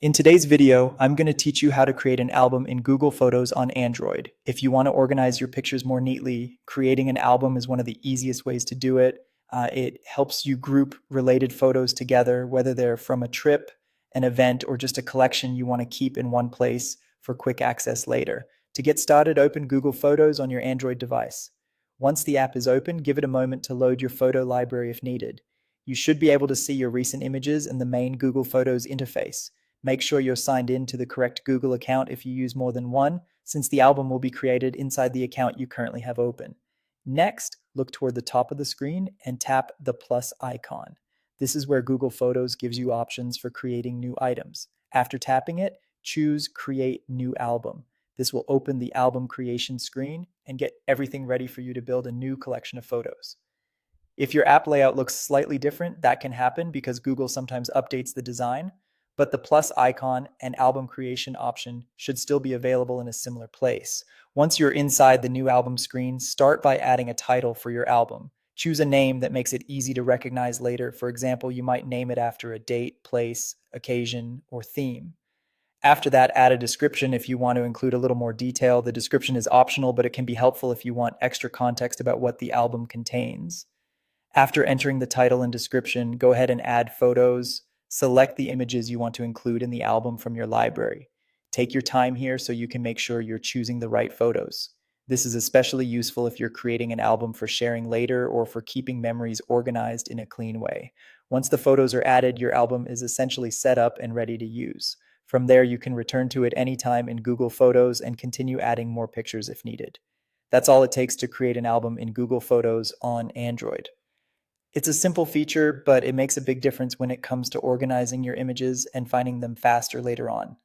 In today's video, I'm going to teach you how to create an album in Google Photos on Android. If you want to organize your pictures more neatly, creating an album is one of the easiest ways to do it. It helps you group related photos together, whether they're from a trip, an event, or just a collection you want to keep in one place for quick access later. To get started, open Google Photos on your Android device. Once the app is open, give it a moment to load your photo library if needed. You should be able to see your recent images in the main Google Photos interface. Make sure you're signed in to the correct Google account if you use more than one, since the album will be created inside the account you currently have open. Next, look toward the top of the screen and tap the plus icon. This is where Google Photos gives you options for creating new items. After tapping it, choose Create New Album. This will open the album creation screen and get everything ready for you to build a new collection of photos. If your app layout looks slightly different, that can happen because Google sometimes updates the design, but the plus icon and album creation option should still be available in a similar place. Once you're inside the new album screen, start by adding a title for your album. Choose a name that makes it easy to recognize later. For example, you might name it after a date, place, occasion, or theme. After that, add a description if you want to include a little more detail. The description is optional, but it can be helpful if you want extra context about what the album contains. After entering the title and description, go ahead and add photos. Select the images you want to include in the album from your library. Take your time here so you can make sure you're choosing the right photos. This is especially useful if you're creating an album for sharing later or for keeping memories organized in a clean way. Once the photos are added, your album is essentially set up and ready to use. From there, you can return to it anytime in Google Photos and continue adding more pictures if needed. That's all it takes to create an album in Google Photos on Android. It's a simple feature, but it makes a big difference when it comes to organizing your images and finding them faster later on.